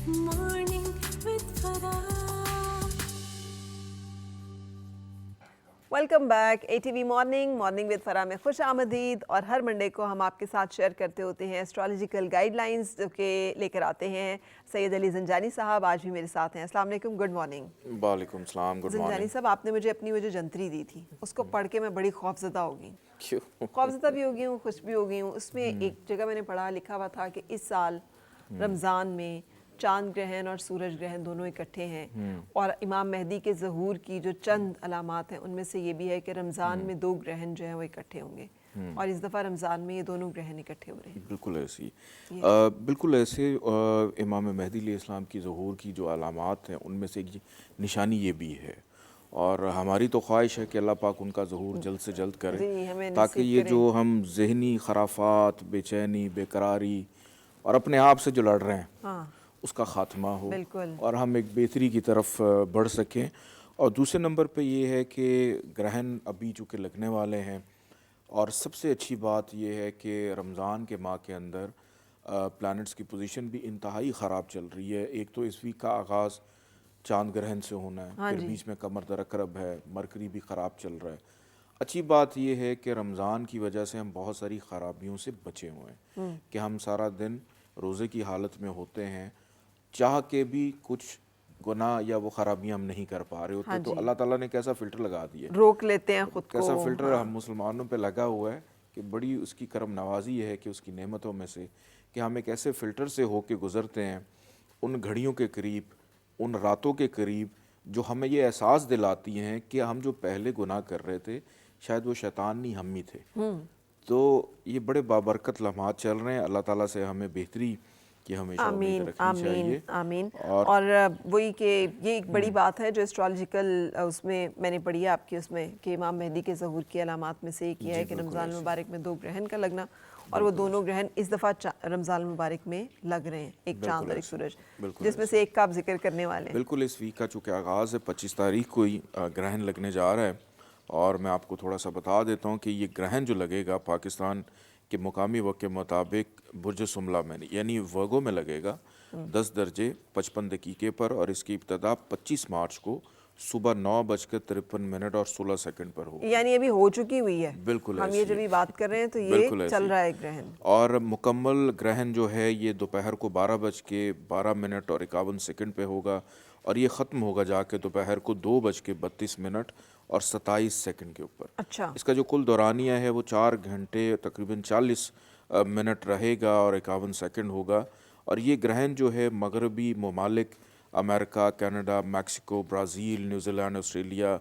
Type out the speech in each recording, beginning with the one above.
Morning with Farah. Welcome back ATV morning with Farah में खुश आमदीद। और हर मंडे को हम आपके साथ शेयर करते होते हैं एस्ट्रोलॉजिकल गाइडलाइंस जो कि लेकर आते हैं सैयद अली ज़ंजानी साहब। आज भी मेरे साथ हैं। अस्सलाम वालेकुम, गुड मॉर्निंग। वालेकुम सलाम, गुड ज़ंजानी मॉर्निंग। साहब, आपने मुझे अपनी वो जो जंतरी दी थी उसको पढ़ के मैं बड़ी खौफजदा हो गई। क्यों? खौफजदा भी हो गई हूँ, खुश भी हो गई हूँ। उसमें एक जगह मैंने पढ़ा, लिखा हुआ था कि इस साल रमज़ान में चांद ग्रहण और सूरज ग्रहण दोनों इकट्ठे हैं और इमाम मेहदी के ज़हूर की जो चंद अलामात हैं उनमें से ये भी है कि रमज़ान में दो ग्रहण जो हैं वो इकट्ठे होंगे और इस दफ़ा रमज़ान में ये दोनों ग्रहण इकट्ठे हो रहे हैं। बिल्कुल ऐसे इमाम मेहदी अलैहिस्सलाम की ज़हूर की जो अलामात हैं उनमें से एक निशानी ये भी है और हमारी तो ख्वाहिश है कि अल्लाह पाक उनका ज़हूर जल्द से जल्द करे जी, हमें ताकि नसीब ये करें। जो हम ज़हनी खराफात, बेचैनी, बेकरारी और अपने आप से जो लड़ रहे हैं हाँ, उसका ख़ात्मा हो बिल्कुल। और हम एक बेहतरी की तरफ बढ़ सकें। और दूसरे नंबर पे ये है कि ग्रहण अभी चूँकि लगने वाले हैं और सबसे अच्छी बात ये है कि रमज़ान के माह के अंदर प्लैनेट्स की पोजीशन भी इंतहाई ख़राब चल रही है। एक तो इस वीक का आगाज़ चांद ग्रहण से होना है, हाँ फिर जी। बीच में कमर दरकरब है, मरकरी भी ख़राब चल रहा है। अच्छी बात यह है कि रमज़ान की वजह से हम बहुत सारी ख़राबियों से बचे हुए हैं कि हम सारा दिन रोज़े की हालत में होते हैं, चाह के भी कुछ गुनाह या वो ख़राबियाँ हम नहीं कर पा रहे होते। हाँ तो जी। अल्लाह ताला ने कैसा फ़िल्टर लगा दिया, रोक लेते हैं खुद को। कैसा फ़िल्टर हाँ, हम मुसलमानों पे लगा हुआ है कि बड़ी उसकी करम नवाजी है कि उसकी नेमतों में से कि हम एक ऐसे फ़िल्टर से होके गुज़रते हैं उन घड़ियों के करीब, उन रातों के करीब जो हमें ये एहसास दिलाती हैं कि हम जो पहले गुनाह कर रहे थे शायद वो शैतान नहीं, हम ही थे। तो ये बड़े बाबरकत लम्हात चल रहे हैं। अल्लाह ताला से हमें बेहतरी की हमेशा उम्मीद आमीन रखनी आमीन चाहिए। आमीन। और और वही कि ये एक बड़ी बात है जो एस्ट्रोलॉजिकल उसमें मैंने पढ़ी है आपकी उसमें कि इमाम मेहदी के ज़हूर की अलामात में से एक ये जी है कि बिल्कुल रमज़ान ऐसे, मुबारक में दो ग्रहण का लगना और वो दोनों ग्रहण इस दफ़ा रमज़ान मुबारक में लग रहे हैं, एक चांद बिल्कुल और एक ऐसे, सूरज, बिल्कुल जिसमें ऐसे। से एक का आप जिक्र करने वाले हैं। बिल्कुल इस वीक का चूँकि आगाज़ है 25 तारीख को ही ग्रहण लगने जा रहा है और मैं आपको थोड़ा सा बता देता हूँ कि ये ग्रहण जो लगेगा पाकिस्तान के मुकामी वक्त के मुताबिक बुर्ज सुमला में यानी वर्गो में लगेगा 10 दर्जे 55 दकीके पर और इसकी इब्तदा 25 मार्च को सुबह 9:53 और 16 सेकंड पर होगी। यानी अभी हो चुकी हुई है। बिल्कुल हम ये ऐसी जब है, भी बात कर रहे हैं तो ये बिल्कुल चल ऐसी। रहा है ग्रहण। और मुकम्मल ग्रहण जो है ये दोपहर को 12:12 और 51 सेकंड पे होगा और ये ख़त्म होगा जाके दोपहर को 2:32 और 27 सेकंड के ऊपर। अच्छा, इसका जो कुल दौरानिया है वो 4 घंटे तकरीबन 40 मिनट रहेगा और 51 सेकंड होगा। और ये ग्रहण जो है मगरबी ममालिक America, Canada, Mexico, Brazil, New Zealand, Australia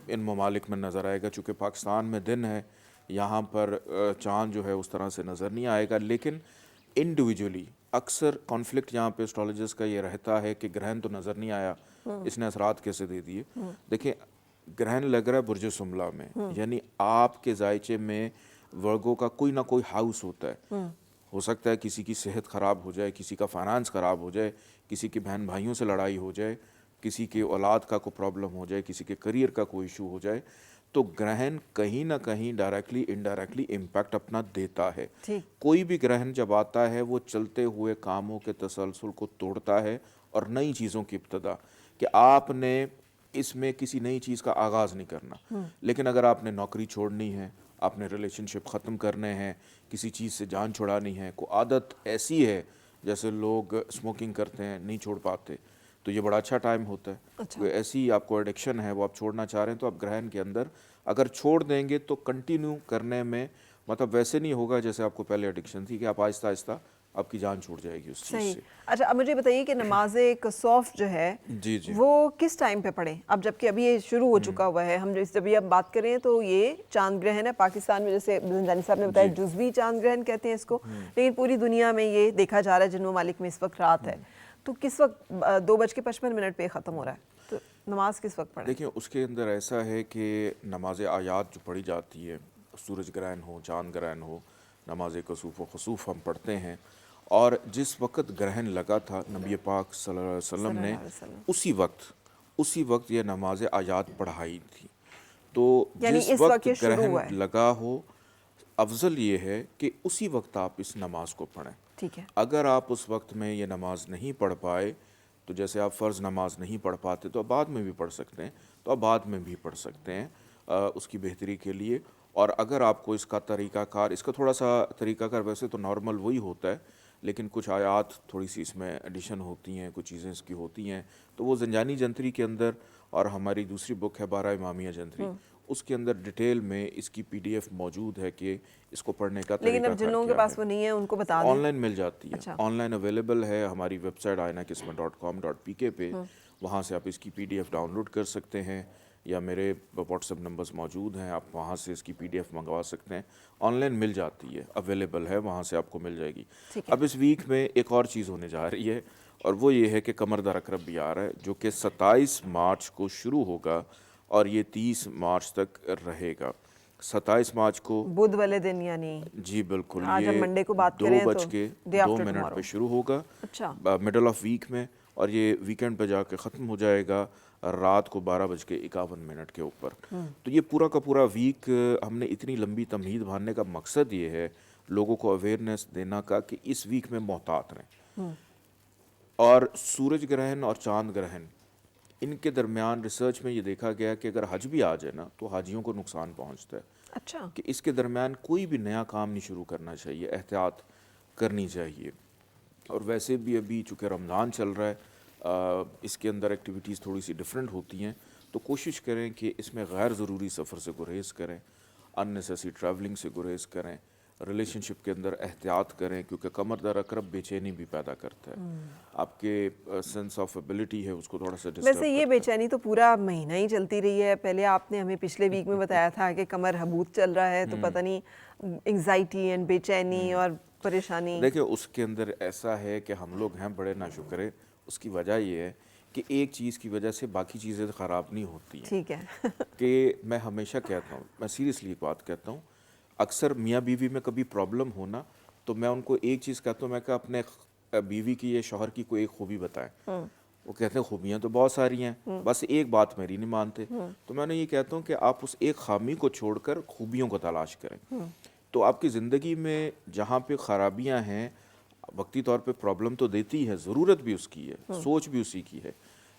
इन ममालिक में नज़र आएगा। चूँकि पाकिस्तान में दिन है यहाँ पर चाँद जो है उस तरह से नज़र नहीं आएगा, लेकिन इंडिविजुअली अक्सर कॉन्फ्लिक्ट यहाँ पे एस्ट्रोलॉजर्स का ये रहता है कि ग्रहण तो नज़र नहीं आया, इसने असरात कैसे दे दिए। देखिए ग्रहण लग रहा है बुर्ज सुमला में, यानी आपके जायचे में वर्गों का कोई ना कोई हाउस होता है। हो सकता है किसी की सेहत ख़राब हो जाए, किसी का फाइनेंस ख़राब हो जाए, किसी के बहन भाइयों से लड़ाई हो जाए, किसी के औलाद का कोई प्रॉब्लम हो जाए, किसी के करियर का कोई इशू हो जाए, तो ग्रहण कहीं ना कहीं डायरेक्टली इनडायरेक्टली इम्पैक्ट अपना देता है। ठीक। कोई भी ग्रहण जब आता है वो चलते हुए कामों के तसलसल को तोड़ता है और नई चीज़ों की इब्तदा, कि आपने इसमें किसी नई चीज़ का आगाज़ नहीं करना, लेकिन अगर आपने नौकरी छोड़नी है, आपने रिलेशनशिप ख़त्म करने हैं, किसी चीज़ से जान छुड़ानी है, कोई आदत ऐसी है जैसे लोग स्मोकिंग करते हैं नहीं छोड़ पाते, तो ये बड़ा अच्छा टाइम होता है। अच्छा। कोई ऐसी आपको एडिक्शन है वो आप छोड़ना चाह रहे हैं तो आप ग्रहण के अंदर अगर छोड़ देंगे तो कंटिन्यू करने में मतलब वैसे नहीं होगा जैसे आपको पहले एडिक्शन थी कि आप आहिस्ता आहिस्ता आपकी जान छूट जाएगी उस चीज़ सही। से। अच्छा, अब मुझे बताइए कि नमाज कसौफ जो है जी जी वो किस टाइम पे पढ़ें? अब जबकि अभी ये शुरू हो चुका हुआ है, हम जब भी अब बात करें तो ये चांद ग्रहण है पाकिस्तान में, जैसे ज़ंजानी साहब ने बताया जी। जुज़वी चांद ग्रहण कहते हैं इसको, लेकिन पूरी दुनिया में ये देखा जा रहा है जिन ममालिक में इस वक्त रात है। तो किस वक्त 2:55 पे ख़त्म हो रहा है, तो नमाज किस वक्त पढ़ें? देखिए उसके अंदर ऐसा है कि नमाज आयात जो पढ़ी जाती है, सूरज ग्रहण हो, चांद ग्रहण हो, नमाज कसूफ़ व खसूफ़ हम पढ़ते हैं। और जिस वक़्त ग्रहण लगा था नबी पाक सल्लल्लाहु अलैहि वसल्लम ने सल्लल्लाहु अलैहि वसल्लम। उसी वक्त ये नमाज आयात पढ़ाई थी। तो यानी जिस इस वक्त वक्त ये शुरू ग्रहण हुआ है। लगा हो, अफजल ये है कि उसी वक्त आप इस नमाज को पढ़ें। ٹھیک ہے. اگر آپ اس وقت میں یہ نماز نہیں پڑھ پائے تو جیسے آپ فرض نماز نہیں پڑھ پاتے تو آپ بعد میں بھی پڑھ سکتے ہیں، تو آپ بعد میں بھی پڑھ سکتے ہیں اس کی بہتری کے لیے. اور اگر آپ کو اس کا طریقہ کار، اس کا تھوڑا سا طریقہ کار ویسے تو نارمل وہی ہوتا ہے، لیکن کچھ آیات تھوڑی سی اس میں ایڈیشن ہوتی ہیں، کچھ چیزیں اس کی ہوتی ہیں، تو وہ زنجانی جنتری کے اندر اور ہماری دوسری بک ہے 12 امامیہ جنتری، اس کے اندر ڈیٹیل میں اس کی PDF موجود ہے کہ اس کو پڑھنے کا لیکن طریقہ اب جن کار لوگوں کے کیا پاس ہے. وہ نہیں ہے ان کو بتا دیں. آن لائن مل جاتی ہے، اچھا. آن لائن اویلیبل ہے ہماری ویب سائٹ ainaqismat.com.pk پہ، وہاں سے آپ اس کی PDF ڈاؤن لوڈ کر سکتے ہیں، یا میرے واٹس ایپ نمبرز موجود ہیں، آپ وہاں سے اس کی PDF منگوا سکتے ہیں. آن لائن مل جاتی ہے، اویلیبل ہے، وہاں سے آپ کو مل جائے گی. اب اس ویک میں ایک اور چیز ہونے جا رہی ہے، اور وہ یہ ہے کہ قمر در اقرب بھی آ رہا ہے، جو کہ 27 مارچ کو شروع ہوگا اور یہ 30 مارچ تک رہے گا. 27 مارچ کو بدھ والے دن، یعنی جی بالکل، آج ہم یہ منڈے کو بات کریں تو 2:02 پہ شروع ہوگا، اچھا مڈل آف ویک میں، اور یہ ویکینڈ پہ جا کے ختم ہو جائے گا رات کو 12:51 کے اوپر. تو یہ پورا کا پورا ویک ہم نے اتنی لمبی تمہید باندھنے کا مقصد یہ ہے لوگوں کو اویئرنیس دینا کا کہ اس ویک میں محتاط رہیں. اور سورج گرہن اور چاند گرہن، ان کے درمیان ریسرچ میں یہ دیکھا گیا کہ اگر حج بھی آ جائے نا تو حاجیوں کو نقصان پہنچتا ہے. اچھا. کہ اس کے درمیان کوئی بھی نیا کام نہیں شروع کرنا چاہیے، احتیاط کرنی چاہیے. اور ویسے بھی ابھی چونکہ رمضان چل رہا ہے، اس کے اندر ایکٹیویٹیز تھوڑی سی ڈیفرنٹ ہوتی ہیں، تو کوشش کریں کہ اس میں غیر ضروری سفر سے گریز کریں، ان نیسیسری ٹریولنگ سے گریز کریں، ریلیشن شپ کے اندر احتیاط کریں، کیونکہ قمر در اقرب بے چینی بھی پیدا کرتا ہے. آپ کے سینس آف ایبلٹی ہے اس کو تھوڑا سا ڈسٹرب ویسے یہ کرتا بے ہے. چینی تو پورا مہینہ ہی چلتی رہی ہے. پہلے آپ نے ہمیں پچھلے ویک میں بتایا تھا کہ قمر حبوط چل رہا ہے، تو پتہ نہیں انگزائٹی اینڈ بے چینی اور پریشانی. دیکھیں اس کے اندر ایسا ہے کہ ہم لوگ ہیں بڑے ناشکرے، اس کی وجہ یہ ہے کہ ایک چیز کی وجہ سے باقی چیزیں خراب نہیں ہوتی ہیں. ٹھیک ہے. کہ میں ہمیشہ کہتا ہوں، میں سیریسلی ایک بات کہتا ہوں، اکثر میاں بیوی میں کبھی پرابلم ہونا تو میں ان کو ایک چیز کہتا ہوں، میں کہ اپنے بیوی کی یا شوہر کی کوئی ایک خوبی بتائیں. وہ کہتے ہیں خوبیاں تو بہت ساری ہیں، بس ایک بات میری نہیں مانتے. تو میں نے یہ کہتا ہوں کہ آپ اس ایک خامی کو چھوڑ کر خوبیوں کو تلاش کریں. تو آپ کی زندگی میں جہاں پہ خرابیاں ہیں، وقتی طور پہ پرابلم تو دیتی ہے، ضرورت بھی اس کی ہے، سوچ بھی اسی کی ہے،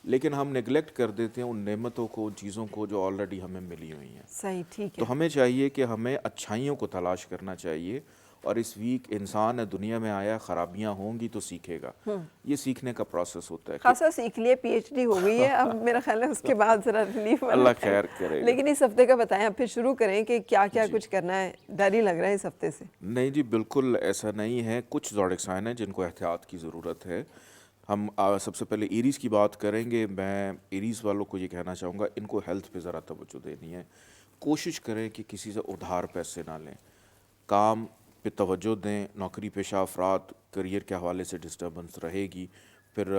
لیکن ہم نیگلیکٹ کر دیتے ہیں ان نعمتوں کو، ان چیزوں کو جو آلریڈی ہمیں ملی ہوئی ہیں. صحیح. ٹھیک ہے. تو ہمیں چاہیے کہ ہمیں اچھائیوں کو تلاش کرنا چاہیے. اور اس ویک انسان دنیا میں آیا، خرابیاں ہوں گی تو سیکھے گا. یہ سیکھنے کا پروسیس ہوتا ہے. خاصا سیکھ لیے، PhD ہو گئی ہے اب میرا خیال ہے اس کے بعد ذرا ریلیف والا. اللہ خیر کرے. لیکن اس ہفتے کا بتائیں، اب پھر شروع کریں کہ کیا کیا کچھ کرنا ہے. ڈر ہی لگ رہا ہے اس ہفتے سے. نہیں جی بالکل ایسا نہیں ہے. کچھ زوڈک سائن ہیں جن کو احتیاط کی ضرورت ہے. ہم سب سے پہلے ایریز کی بات کریں گے. میں ایریز والوں کو یہ کہنا چاہوں گا، ان کو ہیلتھ پہ ذرا توجہ دینی ہے. کوشش کریں کہ کسی سے ادھار پیسے نہ لیں، کام پہ توجہ دیں. نوکری پیشہ افراد، کریئر کے حوالے سے ڈسٹربنس رہے گی. پھر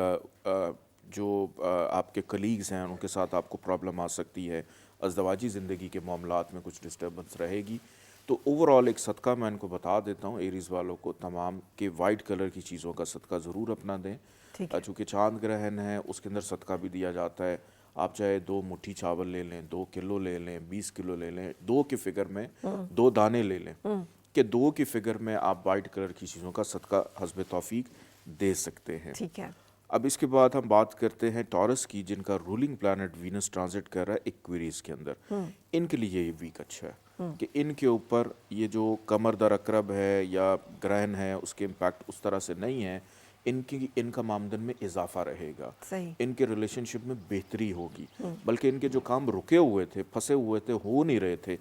جو آپ کے کلیگز ہیں ان کے ساتھ آپ کو پرابلم آ سکتی ہے. ازدواجی زندگی کے معاملات میں کچھ ڈسٹربنس رہے گی. تو اوورآل ایک صدقہ میں ان کو بتا دیتا ہوں ایریز والوں کو تمام، کہ وائٹ کلر کی چیزوں کا صدقہ ضرور اپنا دیں. چونکہ چاند گرہن ہے اس کے اندر صدقہ بھی دیا جاتا ہے. آپ چاہے 2 مٹھی چاول لے لیں، 2 کلو لے لیں، 20 کلو لے لیں، 2 کی فگر میں 2 دانے لے لیں، کہ 2 کی فگر میں آپ وائٹ کلر کی چیزوں کا صدقہ حسب توفیق دے سکتے ہیں. ٹھیک ہے. اب اس کے بعد ہم بات کرتے ہیں ٹورس کی، جن کا رولنگ پلانٹ وینس ٹرانزٹ کر رہا ہے ایکویریز کے اندر. ان کے لیے یہ ویک اچھا ہے کہ ان کے اوپر یہ جو قمر در اقرب ہے یا گرہن ہے اس کے امپیکٹ اس طرح سے نہیں ہے. ان کا آمدن میں اضافہ رہے گا. ان کے ریلیشن شپ میں بہتری ہوگی. بلکہ ان کے جو کام رکے ہوئے تھے، پھنسے ہوئے تھے، ہو نہیں رہے تھے،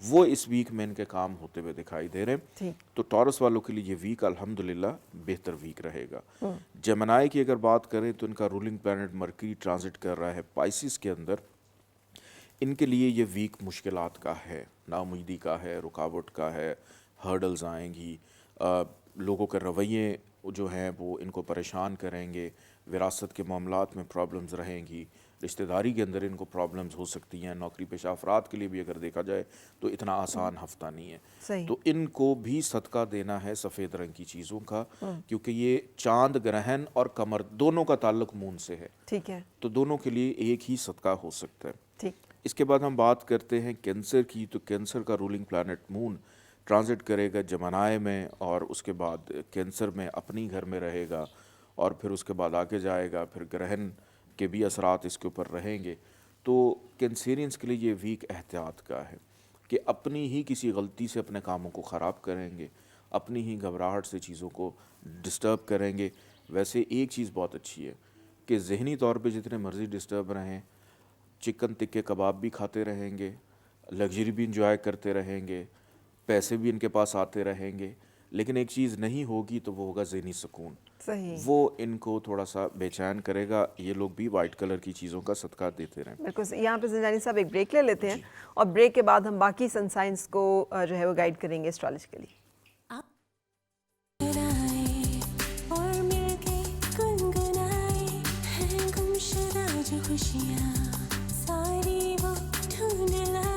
وہ اس ویک میں ان کے کام ہوتے ہوئے دکھائی دے رہے ہیں. تو ٹورس والوں کے لیے یہ ویک الحمدللہ بہتر ویک رہے گا. جیمنائی کی اگر بات کریں تو ان کا رولنگ پلانٹ مرکری ٹرانزٹ کر رہا ہے پائسس کے اندر. ان کے لیے یہ ویک مشکلات کا ہے، ناامیدی کا ہے، رکاوٹ کا ہے، ہرڈلز آئیں گی. لوگوں کے رویے جو ہیں وہ ان کو پریشان کریں گے. وراثت کے معاملات میں پرابلمز رہیں گی. رشتہ داری کے اندر ان کو پرابلمز ہو سکتی ہیں. نوکری پیشہ افراد کے لیے بھی اگر دیکھا جائے تو اتنا آسان ہفتہ نہیں ہے. تو ان کو بھی صدقہ دینا ہے سفید رنگ کی چیزوں کا، کیونکہ یہ چاند گرہن اور قمر دونوں کا تعلق مون سے ہے. ٹھیک ہے. تو دونوں کے لیے ایک ہی صدقہ ہو سکتا ہے. ٹھیک. اس کے بعد ہم بات کرتے ہیں کینسر کی. تو کینسر کا رولنگ پلانٹ مون ट्रांजिट करेगा जमनाए में और उसके बाद कैंसर में अपनी घर में रहेगा और फिर उसके बाद आगे जाएगा, फिर ग्रहण के भी असरात इसके ऊपर रहेंगे। तो कैंसेरियंस के लिए ये वीक एहतियात का है कि अपनी ही किसी गलती से अपने कामों को ख़राब करेंगे, अपनी ही घबराहट से चीज़ों को डिस्टर्ब करेंगे। वैसे एक चीज़ बहुत अच्छी है कि ज़हनी तौर पे जितने मर्ज़ी डिस्टर्ब रहें, चिकन टिक्के कबाब भी खाते रहेंगे, लग्जरी भी इंजॉय करते रहेंगे, पैसे भी इनके पास आते रहेंगे, लेकिन एक चीज़ नहीं होगी तो वो होगा ज़हनी सुकून। सही। वो इनको थोड़ा सा बेचैन करेगा। ये लोग भी वाइट कलर की चीज़ों का सदका देते रहें। बिल्कुल। यहाँ पे ज़ंजानी साहब एक ब्रेक ले लेते हैं और ब्रेक के बाद हम बाकी सन साइंस को जो है वो गाइड करेंगे एस्ट्रोलॉजी के लिए। और मिलके गुनगुनाए हैं गुमशुदा जो खुशियाँ सारी वो ढूंढ लाए।